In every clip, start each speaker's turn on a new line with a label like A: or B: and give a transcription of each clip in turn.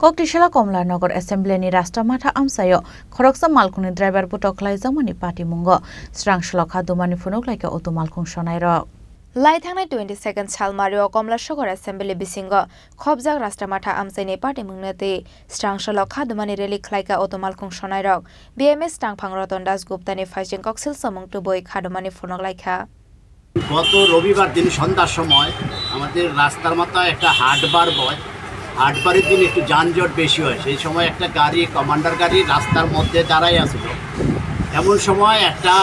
A: Koktishala Komlarnagar Assembly Rastramatha Amsayo Khoroksa Malkhungni driver Butok Laijamani Party Mungo Srangshlo Khadumani Funok like Auto Malkhung Shonairo Laithangna 22nd Salmario Komlashogar Assembly Bisingo Khobjak Rastramatha Amsaini Party Mungnate Srangshlo Khadumani Rally Klaika Auto Malkhung Shonairo BMS Tangphang Roton Das Guptani Fajing Koksil Samung to Boy Khadumani Funok Laika
B: গত রবিবার দিন সন্ধ্যার সময় আমাদের রাস্তার মাথায় একটা হাটবার বয় হাটবারের দিন একটু যানজট বেশি হয় সেই সময় একটা গাড়ি কমান্ডার গাড়ি রাস্তার মধ্যে দাঁড়াই আছিল এমন সময় একটা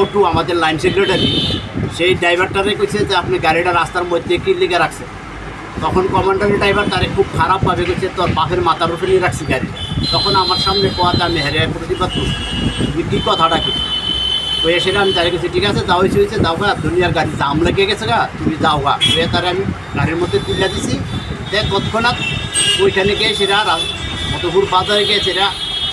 B: অটো আমাদের লাইন সেক্রেটারি সেই ড্রাইভারটারে কইছে যে আপনি গাড়িটা রাস্তার মধ্যে কি লিখে রাখছেন তখন কমান্ডারের ড্রাইভার তারে খুব খারাপভাবে কইছে তোর বাপের মাথার উপরে রাখছি গাড়ি তখন আমার সামনে কথা আমি হেরে প্রতিবাদ করছি কি কথাটা কি তো এসে আমি তারে কাছে ঠিক আছে যাও হয়েছে যাও গা দুনিয়ার গাড়ি জাম লেগে গেছে গা তুমি যাও গা তারে আমি গাড়ির মধ্যে তুলে দিছি দেখ তৎক্ষণাৎ ওইখানে গিয়ে সেটা মধুপুর বাজারে গিয়ে সেটা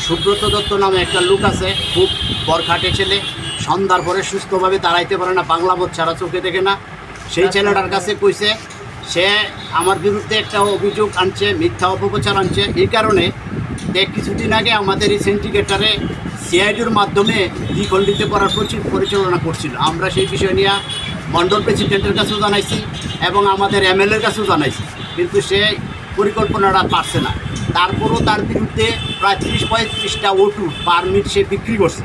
B: সুব্রত দত্ত নামে একটা লোক আছে খুব বরখাটে ছেলে সন্ধ্যার পরে সুস্থভাবে দাঁড়াইতে পারে না বাংলা বোধ ছাড়া চোখে দেখে না সেই ছেলেটার কাছে কইছে সে আমার বিরুদ্ধে একটা অভিযোগ আনছে মিথ্যা অপপ্রচার আনছে এই কারণে দেখ কিছুদিন আগে আমাদের এই সিন্ডিকেটারে সিআইডির মাধ্যমে দ্বিখণ্ডিত করার পরিচালনা করছিল আমরা সেই বিষয় নিয়ে মণ্ডল প্রেসিডেন্টের কাছেও জানাইছি এবং আমাদের এমএলএর কাছেও জানাইছি কিন্তু সে পরিকল্পনাটা পারছে না তারপরও তার বিরুদ্ধে প্রায় 30-35টা অটো পারমিট সে বিক্রি করছে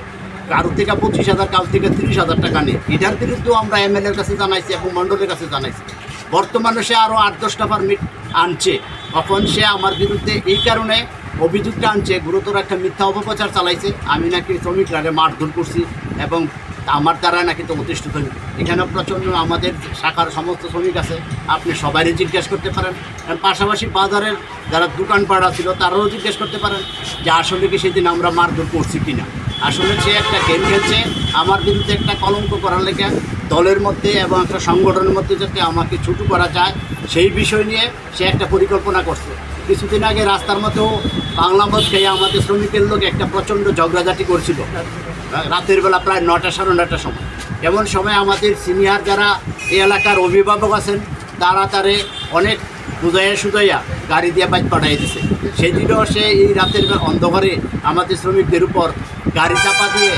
B: কারো থেকে 25,000 কারো থেকে 30,000 টাকা নিয়ে এটার বিরুদ্ধেও আমরা এমএলএর কাছে জানাইছি এবং মণ্ডলের কাছে জানাইছি বর্তমানে সে আরও 8-10টা পারমিট আনছে তখন সে আমার বিরুদ্ধে এই কারণে অভিযোগটা আনছে গুরুতর একটা মিথ্যা অপপ্রচার চালাইছে আমি নাকি শ্রমিকরাকে মারধর করছি এবং আমার দ্বারা নাকি তো প্রতিষ্ঠিত এখানে প্রচণ্ড আমাদের শাখার সমস্ত শ্রমিক আছে আপনি সবারই জিজ্ঞেস করতে পারেন পাশাপাশি বাজারের যারা দোকানপাড়া ছিল তারাও জিজ্ঞেস করতে পারেন যে আসলে কি সেদিন আমরা মারধর করছি কিনা আসলে সে একটা গেম খেলছে আমার বিরুদ্ধে একটা কলঙ্ক করার লেগে দলের মধ্যে এবং একটা সংগঠনের মধ্যে যাতে আমাকে ছুটু করা যায় সেই বিষয় নিয়ে সে একটা পরিকল্পনা করছে কিছুদিন আগে রাস্তার মতো বাংলা মত খেয়ে আমাদের শ্রমিকের লোক একটা প্রচণ্ড ঝগড়াঝাটি করছিল রাতের বেলা প্রায় 9টা-9:30টার সময় এমন সময় আমাদের সিনিয়র যারা এই এলাকার অভিভাবক আছেন তারা তারে অনেক বুঝাইয়া গাড়ি দিয়ে বাইক পাঠিয়ে দিছে সেদিনও সে এই রাতের অন্ধকারে আমাদের শ্রমিকদের উপর গাড়ি চাপা দিয়ে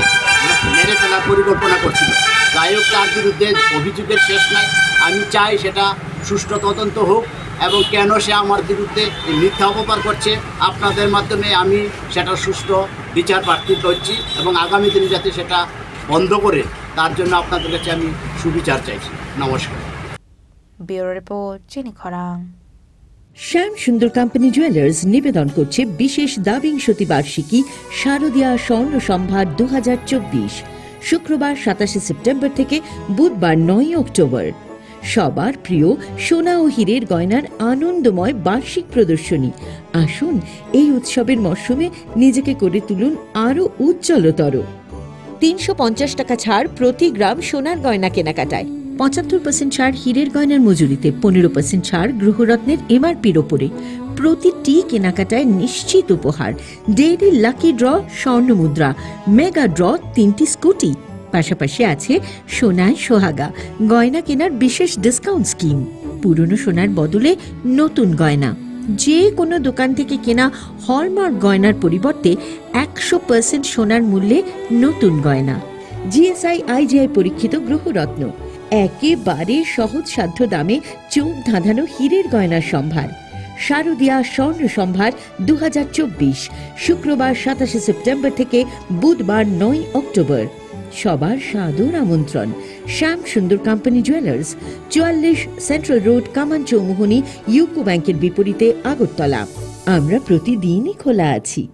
B: মেরে ফেলার পরিকল্পনা করছিল যাই হোক তার বিরুদ্ধে অভিযোগের শেষ নাই আমি চাই সেটা সুষ্ঠু তদন্ত হোক এবং কেন সে আমার বিরুদ্ধে মিথ্যা অপপ্রচার করছে আপনাদের মাধ্যমে আমি সেটা সুষ্ঠু বিচার প্রার্থী করছি এবং আগামী দিনে যাতে সেটা বন্ধ করে তার জন্য আপনাদের কাছে আমি সুবিচার চাইছি নমস্কার
A: ব্যুরো রিপোর্ট চিনি খরাং
C: শ্যাম সুন্দর কোম্পানি জুয়েলার্স নিবেদন করছে বিশেষ দাবিংশতি বার্ষিকী শারদীয়া স্বর্ণ সম্ভার 2024 শুক্রবার 27 সেপ্টেম্বর থেকে বুধবার 9 অক্টোবর সবার প্রিয় সোনা ও হীরের গয়নার আনন্দময় বার্ষিক প্রদর্শনী আসুন এই উৎসবের মরশুমে নিজেকে করে তুলুন আরো উজ্জ্বলতর 350 টাকা ছাড় প্রতি গ্রাম সোনার গয়না কেনাকাটায় 75% ছাড় হীরের গয়নার মজুরিতে 15% ছাড় গ্রহরত্নের এমআরপির ওপরে প্রতিটি কেনাকাটায় নিশ্চিত উপহার ডেইলি লাকি ড্র স্বর্ণ মুদ্রা মেগা ড্র 3টি স্কুটি পাশাপাশি আছে সোনায় সোহাগা গয়না কেনার বিশেষ ডিসকাউন্ট স্কিম পুরনো সোনার বদলে নতুন গয়না যে কোনো দোকান থেকে কেনা হলমার্ক গয়নার পরিবর্তে 100% সোনার মূল্যে নতুন গয়না জিএসআই আইজিআই পরীক্ষিত গ্রহরত্ন একেবারে সহজসাধ্য দামে চোখ ধাঁধানো হীরের গয়নার সম্ভার শারদীয়া স্বর্ণ সম্ভার 2024 শুক্রবার 27 সেপ্টেম্বর থেকে বুধবার 9 অক্টোবর সবার সাদর আমন্ত্রণ শ্যাম সুন্দর কোম্পানি জুয়েলার্স 44 সেন্ট্রাল রোড কামান চৌমুহনী ইউকো ব্যাংকের বিপরীতে আগরতলা আমরা প্রতিদিনই খোলা আছি।